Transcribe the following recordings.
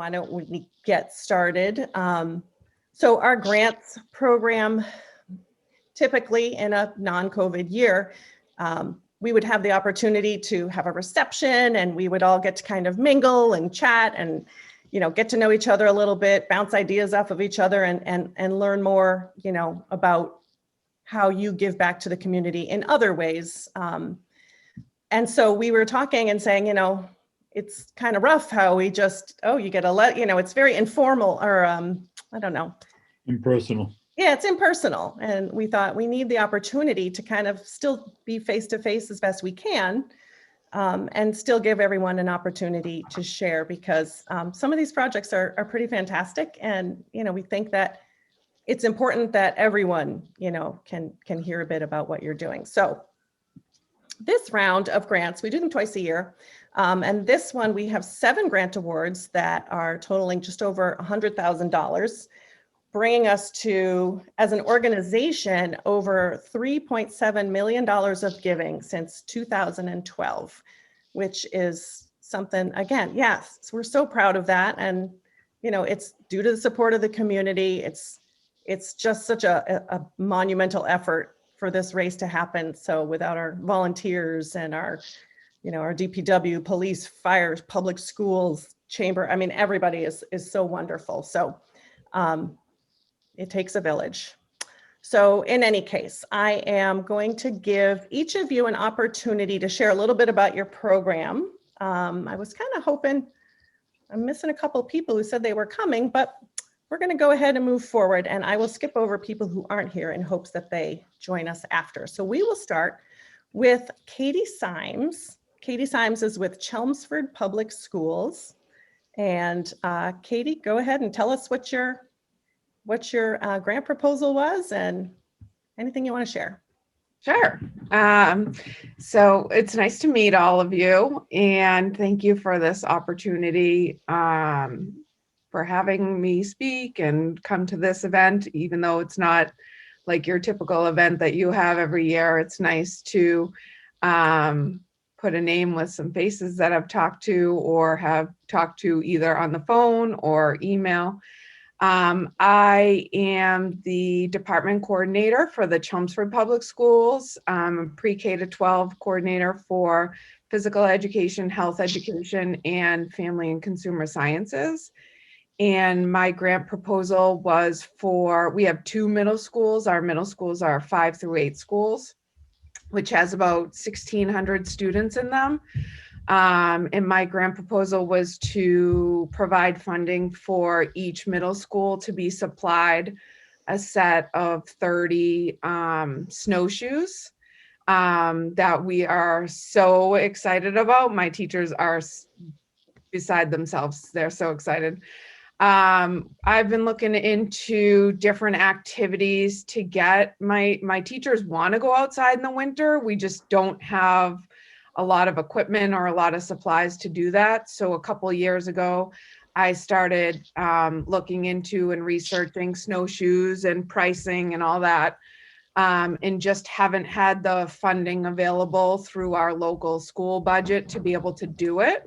why don't we get started? So our grants program, typically in a non-COVID year, we would have the opportunity to have a reception, and we would all get to kind of mingle and chat and, you know, get to know each other a little bit, bounce ideas off of each other, and learn more, you know, about how you give back to the community in other ways. And so we were talking and saying, you know, it's kind of rough how we just, you get you know, it's very informal, or I don't know. Impersonal. Yeah, it's impersonal. And we thought we need the opportunity to kind of still be face-to-face as best we can, and still give everyone an opportunity to share, because some of these projects are pretty fantastic. And, you know, we think that it's important that everyone, you know, can hear a bit about what you're doing. So this round of grants, we do them twice a year. And this one, we have 7 grant awards that are totaling just over $100,000. Bringing us to, as an organization, over $3.7 million of giving since 2012, which is something, again, yes, we're so proud of that. And, you know, it's due to the support of the community. It's just such a monumental effort for this race to happen. So without our volunteers and our, you know, our DPW, police, fire, public schools, chamber, I mean, everybody is so wonderful. So, it takes a village. So in any case, I am going to give each of you an opportunity to share a little bit about your program. I was kind of hoping, I'm missing a couple of people who said they were coming, but we're going to go ahead and move forward, and I will skip over people who aren't here in hopes that they join us after. So we will start with Katie Symes. Katie Symes is with Chelmsford Public Schools. And Katie, go ahead and tell us what your grant proposal was and anything you want to share. Sure. So it's nice to meet all of you, and thank you for this opportunity, for having me speak and come to this event, even though it's not like your typical event that you have every year. It's nice to put a name with some faces that I've talked to or have talked to either on the phone or email. I am the department coordinator for the Chelmsford Public Schools. I'm a pre-K to 12 coordinator for physical education, health education, and family and consumer sciences. And my grant proposal was we have 2 middle schools. Our middle schools are 5 through 8 schools, which has about 1,600 students in them. And my grant proposal was to provide funding for each middle school to be supplied a set of 30 snowshoes that we are so excited about. My teachers are beside themselves. They're so excited. I've been looking into different activities to get my teachers want to go outside in the winter. We just don't have a lot of equipment or a lot of supplies to do that. So a couple of years ago, I started looking into and researching snowshoes and pricing and all that, and just haven't had the funding available through our local school budget to be able to do it.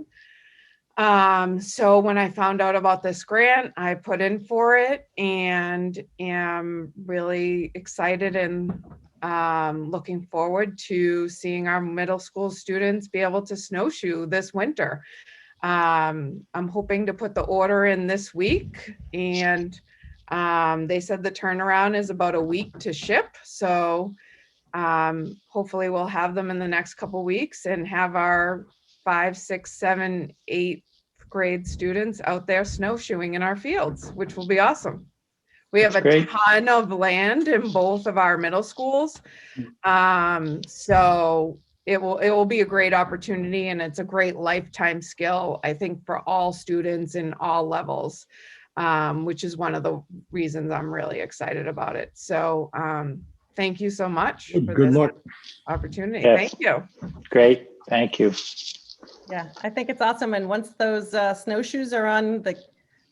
So when I found out about this grant, I put in for it and am really excited and looking forward to seeing our middle school students be able to snowshoe this winter. I'm hoping to put the order in this week, and they said the turnaround is about a week to ship. So hopefully we'll have them in the next couple weeks and have our 5, 6, 7, 8th grade students out there snowshoeing in our fields, which will be awesome. We have a ton of land in both of our middle schools. So it will be a great opportunity, and it's a great lifetime skill, I think, for all students in all levels, which is one of the reasons I'm really excited about it. So thank you so much for this opportunity. Yes. Thank you. Great. Thank you. Yeah, I think it's awesome. And once those snowshoes are on the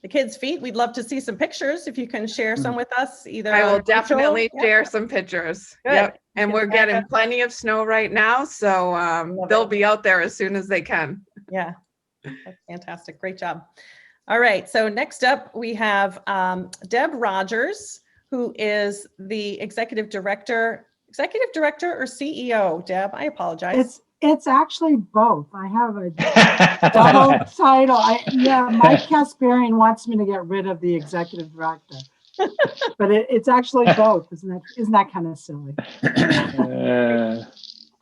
kids' feet, we'd love to see some pictures. If you can share some with us, either. I will definitely share some pictures. Good. Yep. And we're getting plenty of snow right now. So they'll be out there as soon as they can. Yeah, that's fantastic. Great job. All right, so next up we have Deb Rogers, who is the executive director or CEO, Deb? I apologize. It's actually both. I have a double title. Mike Kasparian wants me to get rid of the executive director, but it's actually both. Isn't that kind of silly?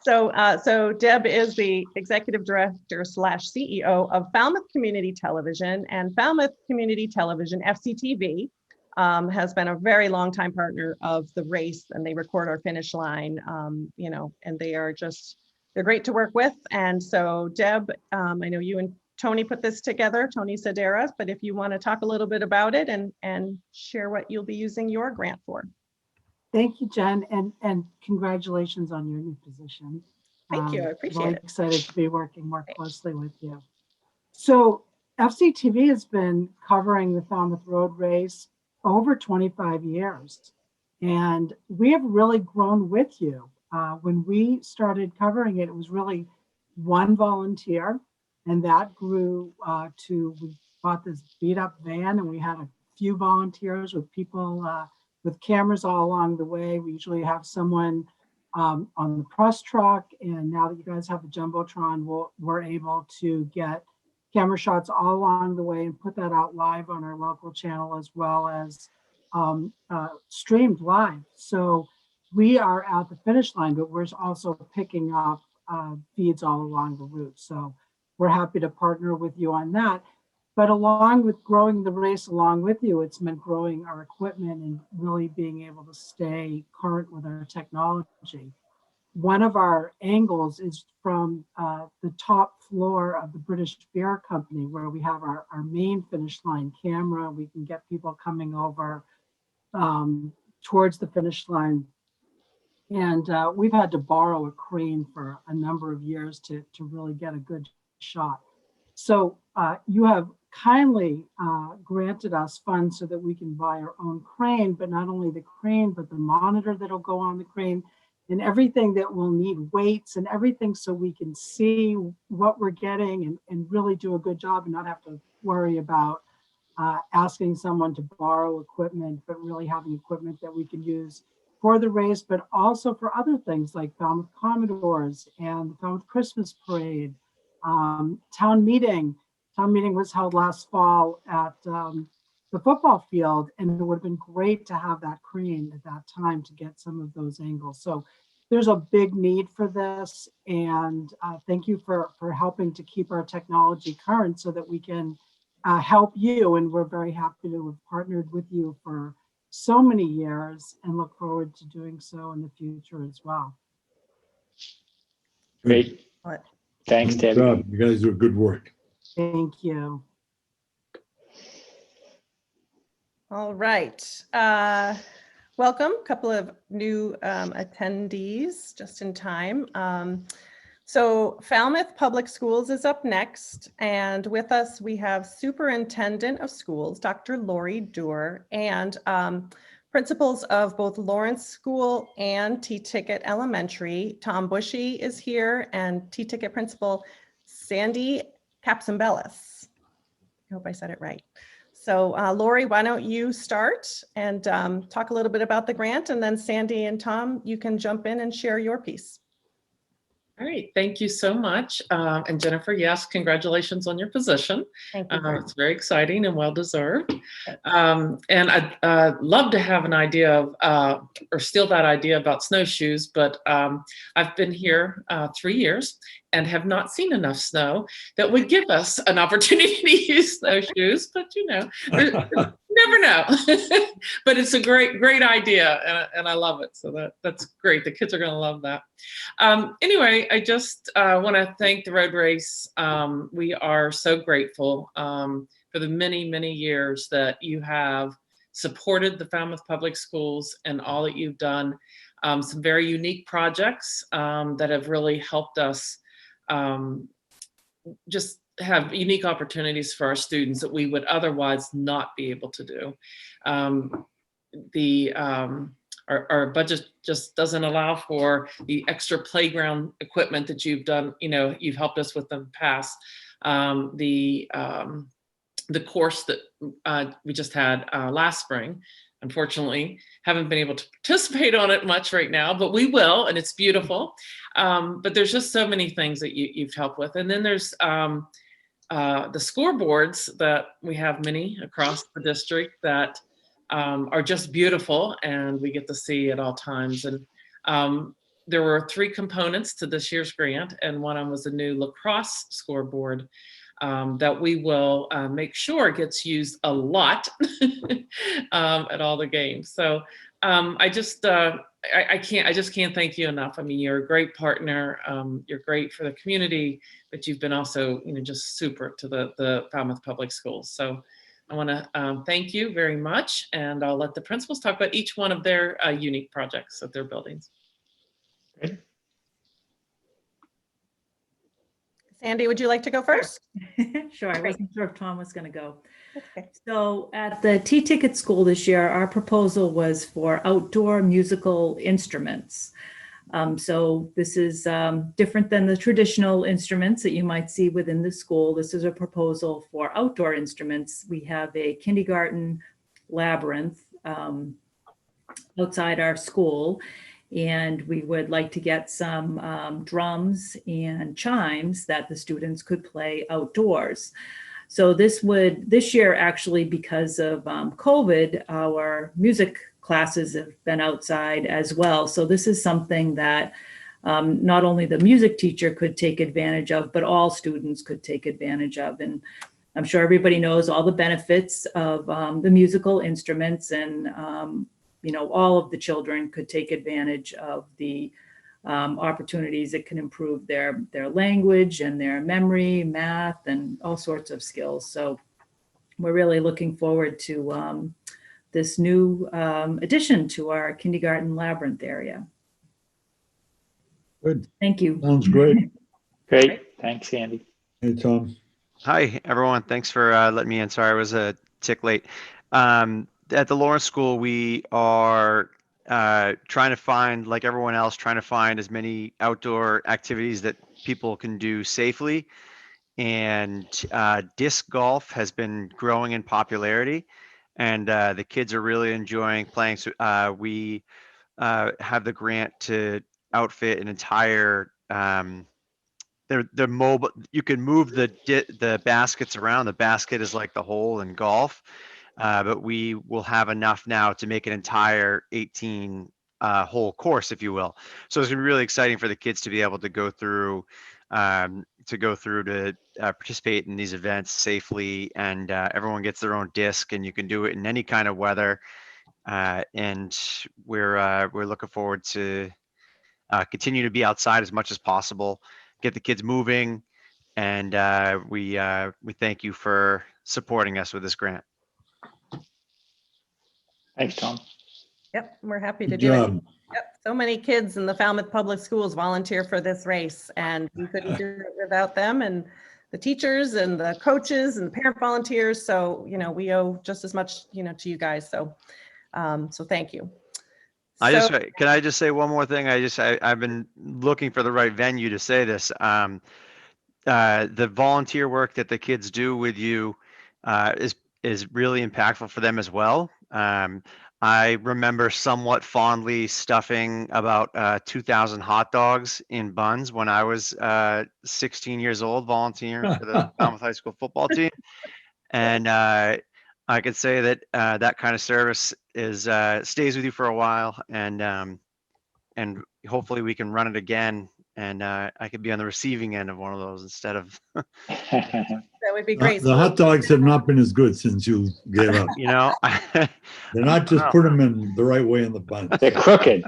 So Deb is the executive director / CEO of Falmouth Community Television, and Falmouth Community Television, FCTV, has been a very long time partner of the race, and they record our finish line, and they're great to work with. And so Deb, I know you and Tony put this together, Tony Sedera, but if you want to talk a little bit about it and share what you'll be using your grant for. Thank you, Jen, and congratulations on your new position. Thank you, I appreciate really it. Excited to be working more closely with you. So FCTV has been covering the Falmouth Road Race over 25 years, and we have really grown with you. When we started covering it, it was really one volunteer, and that grew to, we bought this beat up van, and we had a few volunteers with people with cameras all along the way. We usually have someone on the press truck, and now that you guys have the Jumbotron, we're able to get camera shots all along the way and put that out live on our local channel, as well as streamed live. So we are at the finish line, but we're also picking up feeds all along the route. So we're happy to partner with you on that. But along with growing the race along with you, it's meant growing our equipment and really being able to stay current with our technology. One of our angles is from the top floor of the British Beer Company, where we have our main finish line camera. We can get people coming over towards the finish line. And we've had to borrow a crane for a number of years to really get a good shot. So you have kindly granted us funds so that we can buy our own crane, but not only the crane, but the monitor that'll go on the crane and everything that will need weights and everything, so we can see what we're getting and really do a good job and not have to worry about asking someone to borrow equipment, but really having equipment that we can use for the race, but also for other things like Falmouth Commodores and the Falmouth Christmas Parade. Town meeting was held last fall at the football field, and it would have been great to have that crane at that time to get some of those angles. So there's a big need for this, and thank you for helping to keep our technology current so that we can help you. And we're very happy to have partnered with you for so many years and look forward to doing so in the future as well. Great. Thanks, Good Debbie. job. You guys do good work. Thank you. All right. Welcome, a couple of new attendees just in time. So Falmouth Public Schools is up next, and with us we have Superintendent of Schools, Dr. Lori Doerr, and principals of both Lawrence School and T-Ticket Elementary. Tom Bushy is here, and T-Ticket Principal Sandy Capsambellis. I hope I said it right. So Lori, why don't you start and talk a little bit about the grant, and then Sandy and Tom, you can jump in and share your piece. All right, thank you so much. And Jennifer, yes, congratulations on your position. Thank you. It's very exciting and well-deserved. And I'd love to have an idea of, or steal that idea about snowshoes, but I've been here 3 years and have not seen enough snow that would give us an opportunity to use snowshoes, but you know, never know. But it's a great idea, and I love it. So that's great. The kids are going to love that. Anyway, I just want to thank the Road Race. We are so grateful for the many years that you have supported the Falmouth Public Schools and all that you've done. Some very unique projects that have really helped us just have unique opportunities for our students that we would otherwise not be able to do. Our budget just doesn't allow for the extra playground equipment that you've done, you've helped us with in the past. The the course that we just had last spring. Unfortunately, haven't been able to participate on it much right now, but we will, and it's beautiful. But there's just so many things that you've helped with. And then there's the scoreboards that we have many across the district that are just beautiful, and we get to see at all times. And there were 3 components to this year's grant, and one of them was a new lacrosse scoreboard that we will make sure gets used a lot at all the games. So I just can't thank you enough. I mean, you're a great partner. You're great for the community, but you've been also, just super to the Falmouth Public Schools. So I want to thank you very much, and I'll let the principals talk about each one of their unique projects at their buildings. Great. Sandy, would you like to go first? Sure, I Great. wasn't sure if Tom was going to go. Okay. So at the T-Ticket School this year, our proposal was for outdoor musical instruments. So this is different than the traditional instruments that you might see within the school. This is a proposal for outdoor instruments. We have a kindergarten labyrinth outside our school, and we would like to get some drums and chimes that the students could play outdoors. So this year, actually, because of COVID, our music classes have been outside as well. So this is something that not only the music teacher could take advantage of, but all students could take advantage of. And I'm sure everybody knows all the benefits of the musical instruments, and all of the children could take advantage of the opportunities that can improve their language and their memory, math, and all sorts of skills. So we're really looking forward to this new addition to our kindergarten labyrinth area. Good. Thank you. Sounds great. Great. Thanks, Andy. Hey, Tom. Hi, everyone. Thanks for letting me in. Sorry, I was a tick late. At the Lawrence School, we are trying to find, like everyone else, trying to find as many outdoor activities that people can do safely. And disc golf has been growing in popularity, and the kids are really enjoying playing. So we have the grant to outfit an entire they're mobile. You can move the baskets around. The basket is like the hole in golf, but we will have enough now to make an entire 18 hole course, if you will. So it's gonna be really exciting for the kids to be able to go through to participate in these events safely, and everyone gets their own disc, and you can do it in any kind of weather. And we're looking forward to continue to be outside as much as possible, get the kids moving, and we thank you for supporting us with this grant. Thanks, Tom. Yep, we're happy to Good do it. job. Yep, so many kids in the Falmouth Public Schools volunteer for this race, and we couldn't do it without them, and the teachers and the coaches and the parent volunteers. So, we owe just as much, to you guys. So, so thank you. Can I just say one more thing? I've been looking for the right venue to say this. The volunteer work that the kids do with you is really impactful for them as well. I remember somewhat fondly stuffing about 2,000 hot dogs in buns when I was 16 years old, volunteering for the Falmouth High School football team. And I could say that that kind of service stays with you for a while, and hopefully we can run it again, and I could be on the receiving end of one of those instead of. That would be great. The hot dogs have not been as good since you gave up. They're not just put them in the right way in the bun. They're crooked.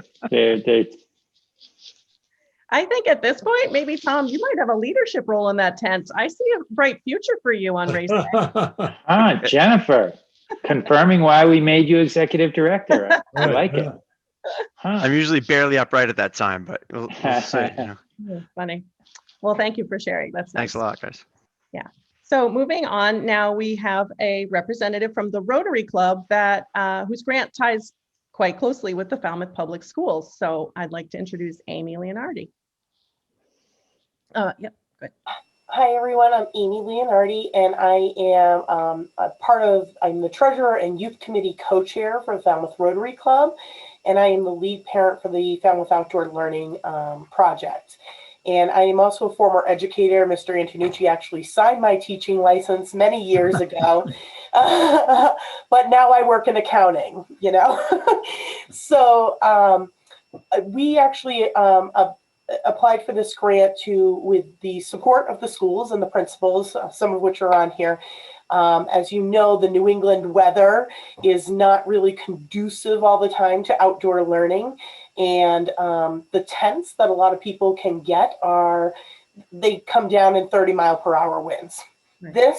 I think at this point, maybe Tom, you might have a leadership role in that tent. I see a bright future for you on race day. Jennifer, confirming why we made you executive director. I like it. I'm usually barely upright at that time, but we'll see. Funny. Well, thank you for sharing. That's nice. Thanks a lot, guys. Yeah. So moving on, now we have a representative from the Rotary Club that whose grant ties quite closely with the Falmouth Public Schools. So I'd like to introduce Amy Leonardi. Yep, good. Hi everyone, I'm Amy Leonardi, and I am I'm the treasurer and youth committee co-chair for the Falmouth Rotary Club, and I am the lead parent for the Falmouth Outdoor Learning project. And I am also a former educator. Mr. Antonucci actually signed my teaching license many years ago, but now I work in accounting, you know. So we actually applied for this grant with the support of the schools and the principals, some of which are on here. As you know, the New England weather is not really conducive all the time to outdoor learning. And the tents that a lot of people can get they come down in 30-mile-per-hour winds. Right.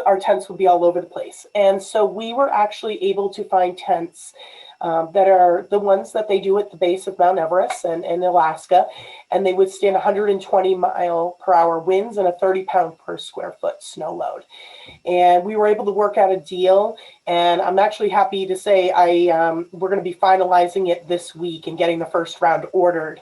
Our tents would be all over the place. And so we were actually able to find tents that are the ones that they do at the base of Mount Everest and in Alaska, and they would stand 120-mile-per-hour winds and a 30-pound-per-square-foot snow load. And we were able to work out a deal, and I'm actually happy to say we're going to be finalizing it this week and getting the first round ordered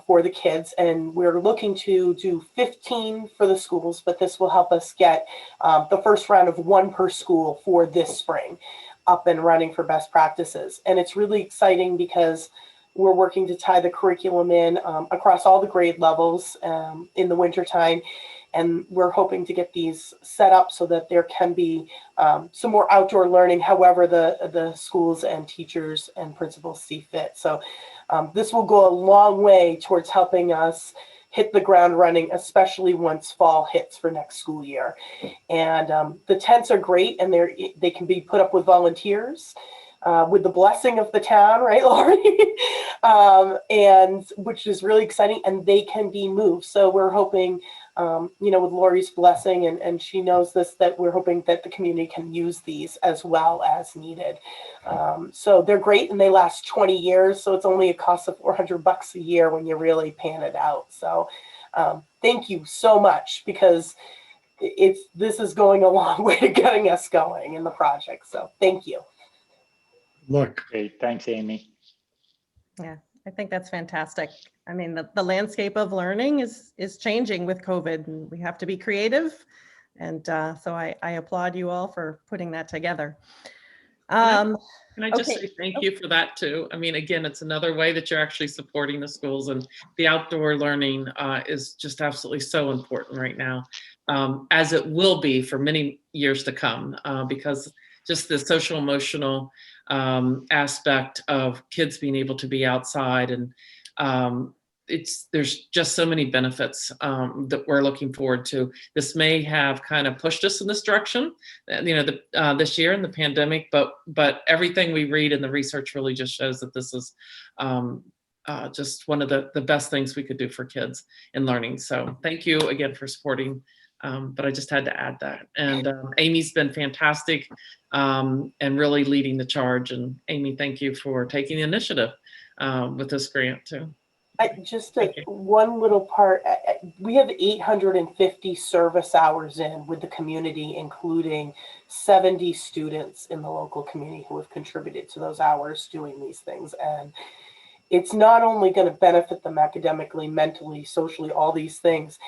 for the kids. And we're looking to do 15 for the schools, but this will help us get the first round of 1 per school for this spring up and running for best practices. And it's really exciting because we're working to tie the curriculum in across all the grade levels in the wintertime. And we're hoping to get these set up so that there can be some more outdoor learning, however the schools and teachers and principals see fit. So this will go a long way towards helping us hit the ground running, especially once fall hits for next school year. And the tents are great, and they can be put up with volunteers with the blessing of the town, right, Laurie? And which is really exciting, and they can be moved. So we're hoping, with Laurie's blessing, and she knows this, that we're hoping that the community can use these as well as needed. So they're great, and they last 20 years. So it's only a cost of $400 a year when you really pan it out. So thank you so much, because this is going a long way to getting us going in the project. So thank you. Look, Great, thanks, Amy. Yeah, I think that's fantastic. I mean, the landscape of learning is changing with COVID, and we have to be creative. And so I applaud you all for putting that together. Can I just okay. say thank you for that too? I mean, again, it's another way that you're actually supporting the schools, and the outdoor learning is just absolutely so important right now, as it will be for many years to come, because just the social emotional aspect of kids being able to be outside, and there's just so many benefits that we're looking forward to. This may have kind of pushed us in this direction, this year in the pandemic, but everything we read in the research really just shows that this is just one of the best things we could do for kids in learning. So thank you again for supporting. But I just had to add that. And Amy's been fantastic and really leading the charge. And Amy, thank you for taking the initiative with this grant too. One little part, we have 850 service hours in with the community, including 70 students in the local community who have contributed to those hours doing these things. And it's not only going to benefit them academically, mentally, socially, all these things.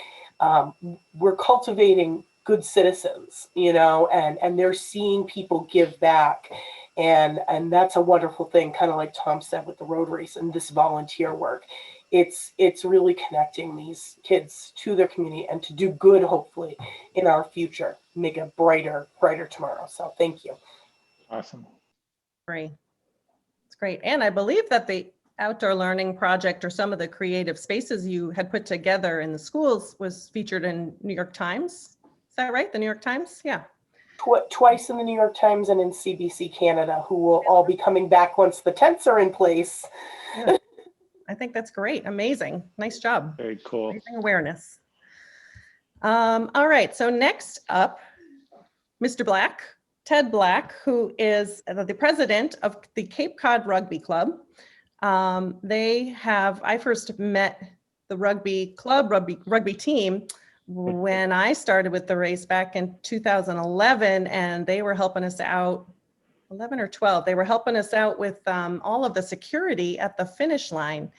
We're cultivating good citizens, and they're seeing people give back. And that's a wonderful thing, kind of like Tom said with the road race and this volunteer work. It's really connecting these kids to their community and to do good, hopefully, in our future, make a brighter tomorrow. So thank you. Awesome. Great. It's great. And I believe that the outdoor learning project, or some of the creative spaces you had put together in the schools, was featured in New York Times. Is that right? The New York Times? Yeah. Twice in the New York Times and in CBC Canada, who will all be coming back once the tents are in place. Yeah. I think that's great. Amazing. Nice job. Very cool. Raising awareness. All right. So next up, Mr. Black, Ted Black, who is the president of the Cape Cod Rugby Club. I first met the rugby team when I started with the race back in 2011, and they were helping us out, 11 or 12. They were helping us out with all of the security at the finish line.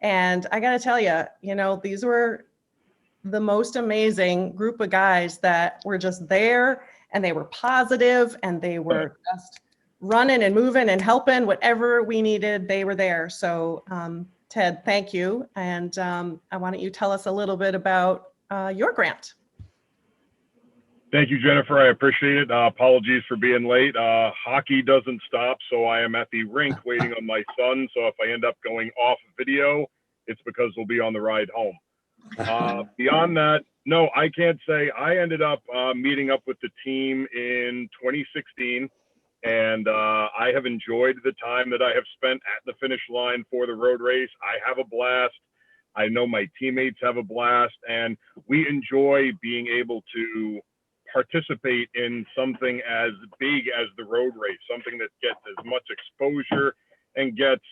And I got to tell you, these were the most amazing group of guys that were just there, and they were positive, and they were just running and moving and helping whatever we needed. They were there. So Ted, thank you. And why don't you tell us a little bit about your grant? Thank you, Jennifer. I appreciate it. Apologies for being late. Hockey doesn't stop, so I am at the rink waiting on my son. So if I end up going off video, it's because we'll be on the ride home. Beyond that, no, I can't say. I ended up meeting up with the team in 2016, and I have enjoyed the time that I have spent at the finish line for the road race. I have a blast. I know my teammates have a blast, and we enjoy being able to participate in something as big as the road race, something that gets as much exposure and gets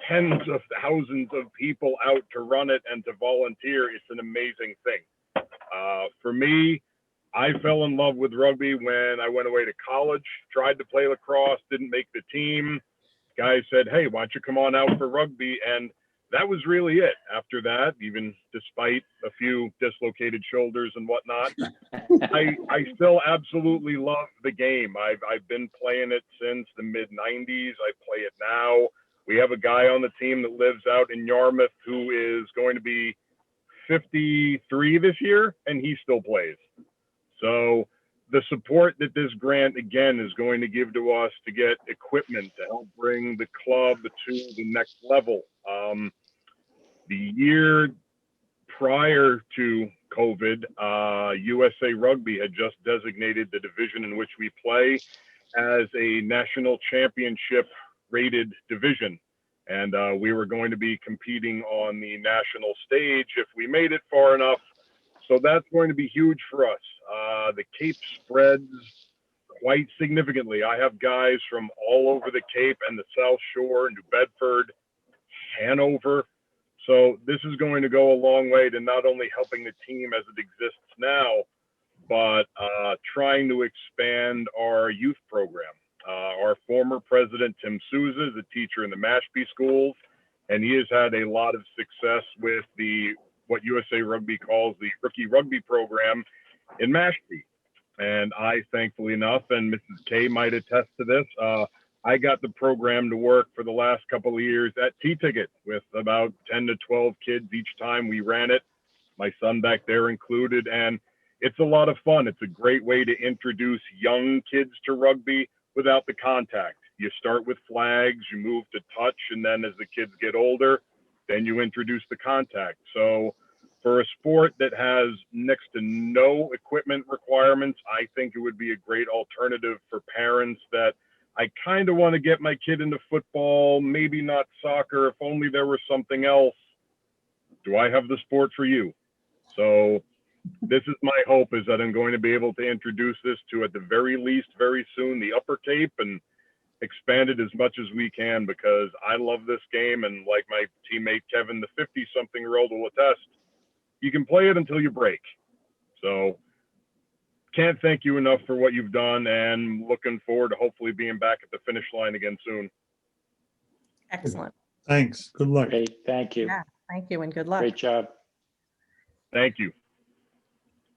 tens of thousands of people out to run it and to volunteer. It's an amazing thing. For me, I fell in love with rugby when I went away to college, tried to play lacrosse, didn't make the team. Guys said, hey, why don't you come on out for rugby? And that was really it. After that, even despite a few dislocated shoulders and whatnot, I still absolutely love the game. I've been playing it since the mid-90s. I play it now. We have a guy on the team that lives out in Yarmouth who is going to be 53 this year, and he still plays. So the support that this grant, again, is going to give to us to get equipment to help bring the club to the next level. The year prior to COVID, USA Rugby had just designated the division in which we play as a national championship rated division. And we were going to be competing on the national stage if we made it far enough. So that's going to be huge for us. The Cape spreads quite significantly. I have guys from all over the Cape and the South Shore, New Bedford, Hanover. So this is going to go a long way to not only helping the team as it exists now, but trying to expand our youth program. Our former president, Tim Souza, is a teacher in the Mashpee schools, and he has had a lot of success with what USA Rugby calls the rookie rugby program in Mashpee. And I, thankfully enough, and Mrs. K might attest to this, I got the program to work for the last couple of years at T-Ticket with about 10 to 12 kids each time we ran it, my son back there included. And it's a lot of fun. It's a great way to introduce young kids to rugby without the contact. You start with flags, you move to touch, and then as the kids get older, then you introduce the contact. So for a sport that has next to no equipment requirements, I think it would be a great alternative for parents that I kind of want to get my kid into football, maybe not soccer, if only there was something else. Do I have the sport for you? So this is my hope, is that I'm going to be able to introduce this to, at the very least, very soon, the Upper Cape, and expand it as much as we can, because I love this game. And like my teammate Kevin, the 50-something-year-old, will attest, you can play it until you break. So can't thank you enough for what you've done, and looking forward to hopefully being back at the finish line again soon. Excellent. Thanks. Good luck. Great, thank you. Yeah, thank you and good luck. Great job. Thank you.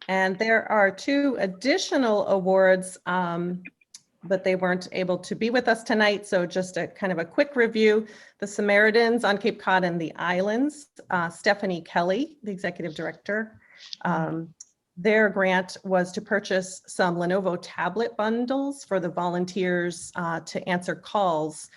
And there are 2 additional awards, but they weren't able to be with us tonight. So just a kind of a quick review. The Samaritans on Cape Cod and the Islands, Stephanie Kelly, the executive director. Their grant was to purchase some Lenovo tablet bundles for the volunteers to answer calls.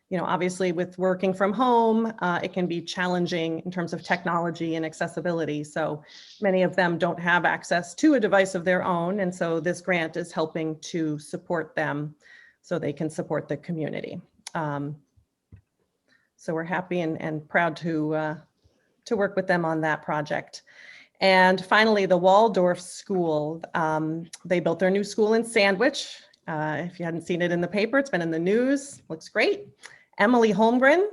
You know, obviously with working from home, it can be challenging in terms of technology and accessibility. So many of them don't have access to a device of their own. And so this grant is helping to support them so they can support the community. So we're happy and proud to work with them on that project. And finally, the Waldorf School, they built their new school in Sandwich. If you hadn't seen it in the paper, it's been in the news, looks great. Emily Holmgren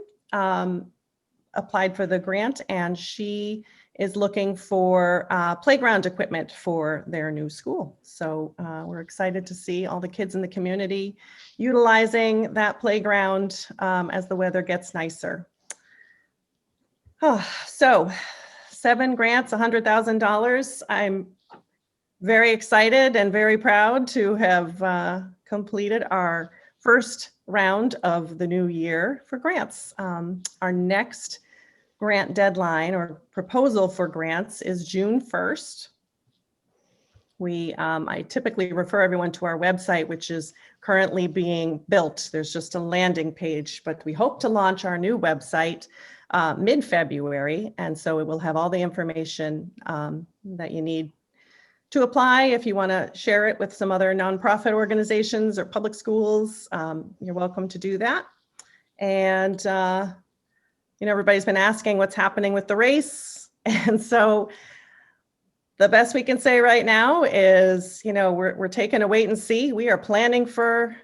applied for the grant, and she is looking for playground equipment for their new school. So we're excited to see all the kids in the community utilizing that playground as the weather gets nicer. Oh, so 7 grants, $100,000. I'm very excited and very proud to have completed our first round of the new year for grants. Our next grant deadline or proposal for grants is June 1st. I typically refer everyone to our website, which is currently being built. There's just a landing page, but we hope to launch our new website mid-February. And so it will have all the information that you need to apply. If you want to share it with some other nonprofit organizations or public schools, you're welcome to do that. And, everybody's been asking what's happening with the race. And so the best we can say right now is, we're taking a wait and see. We are planning for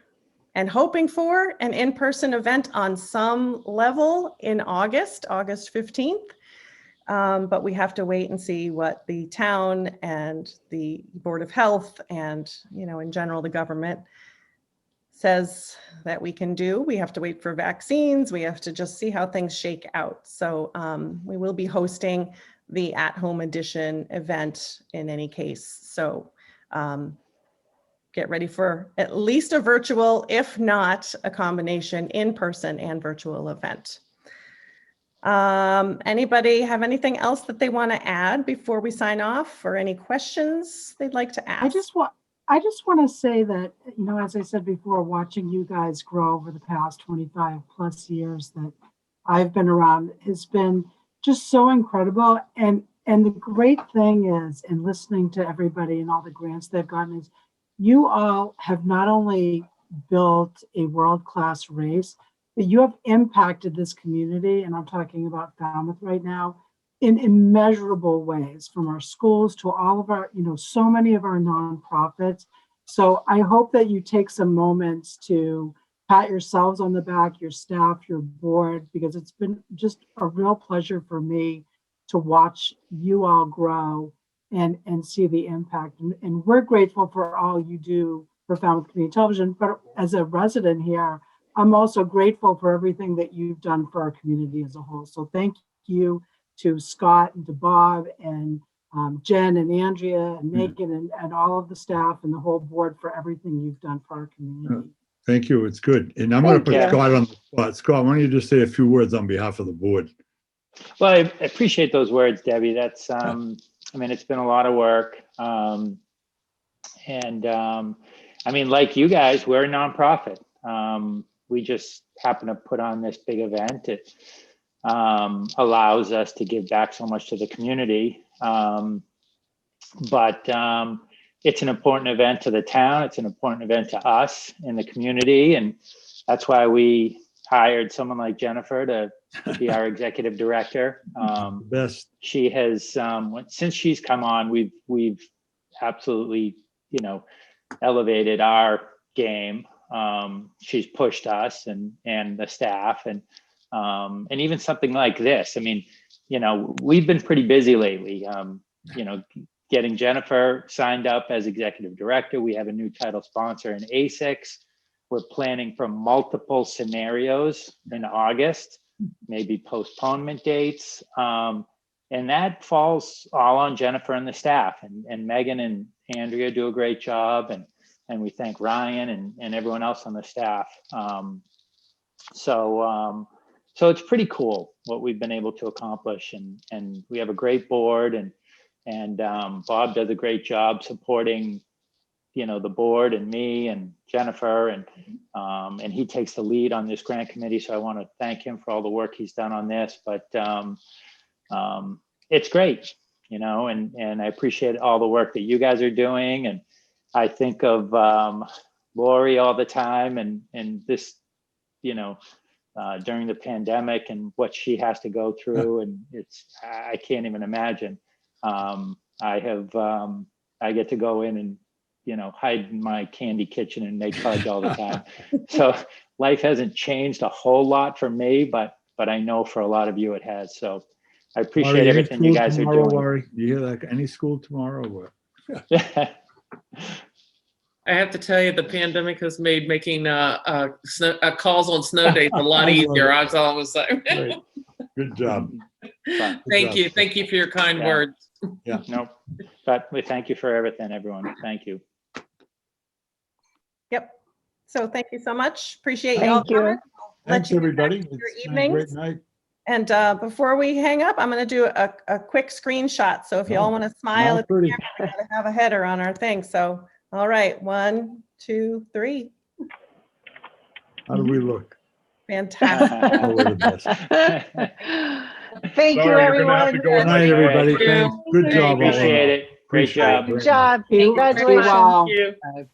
and hoping for an in-person event on some level in August 15th. But we have to wait and see what the town and the Board of Health and, in general, the government says that we can do. We have to wait for vaccines. We have to just see how things shake out. So we will be hosting the at-home edition event in any case. So get ready for at least a virtual, if not a combination in-person and virtual event. Anybody have anything else that they want to add before we sign off, or any questions they'd like to ask? I just want to say that, as I said before, watching you guys grow over the past 25 plus years that I've been around has been just so incredible. And the great thing is, in listening to everybody and all the grants they've gotten, is you all have not only built a world-class race, but you have impacted this community, and I'm talking about Falmouth right now, in immeasurable ways, from our schools to all of our, so many of our nonprofits. So I hope that you take some moments to pat yourselves on the back, your staff, your board, because it's been just a real pleasure for me to watch you all grow and see the impact. And we're grateful for all you do for Falmouth Community Television, but as a resident here, I'm also grateful for everything that you've done for our community as a whole. So thank you to Scott and to Bob and Jen and Andrea and Megan and all of the staff and the whole board for everything you've done for our community. Thank you. It's good. And I'm going to put Scott on the spot. Scott, why don't you just say a few words on behalf of the board? Well, I appreciate those words, Debbie. That's, it's been a lot of work. Like you guys, we're a nonprofit. We just happen to put on this big event. It allows us to give back so much to the community. But it's an important event to the town. It's an important event to us in the community. And that's why we hired someone like Jennifer to be our executive director. Best. She has, since she's come on, we've absolutely, elevated our game. She's pushed us and the staff and even something like this. We've been pretty busy lately. Getting Jennifer signed up as executive director. We have a new title sponsor in ASICS. We're planning for multiple scenarios in August, maybe postponement dates. And that falls all on Jennifer and the staff, and Megan and Andrea do a great job. And we thank Ryan and everyone else on the staff. So it's pretty cool what we've been able to accomplish, and we have a great board, and Bob does a great job supporting, the board and me and Jennifer, and he takes the lead on this grant committee. So I want to thank him for all the work he's done on this. But it's great, and I appreciate all the work that you guys are doing. And I think of Lori all the time, and this, during the pandemic and what she has to go through, and I can't even imagine. I get to go in and, hide in my candy kitchen and make fudge all the time. So life hasn't changed a whole lot for me, but I know for a lot of you it has. So I appreciate everything you guys are doing. Laurie, you hear that? Any school tomorrow? I have to tell you, the pandemic has made making calls on snow days a lot easier. I was always like, Great. Good job. But Thank you. Thank you for your kind Yeah. words. nope. But we thank you for everything, everyone. Thank you. Yep. So thank you so much. Appreciate you all Thank you. coming. Let Thanks, you get back everybody. to your It's been a great evenings. night. And before we hang up, I'm going to do a quick screenshot. So if you all want to smile, Not at the pretty. camera, we gotta have a header on our thing. So, all right, 1, 2, 3. How do we look? Fantastic. Oh, we're the best. Thank you, Sorry, you're gonna have to everyone. go. Good night, Night. everybody. Thank you. Thanks. Good job. all in Appreciate all. it. Great Appreciate it job. very Good job. You- Congratulations. Wow. Thank you.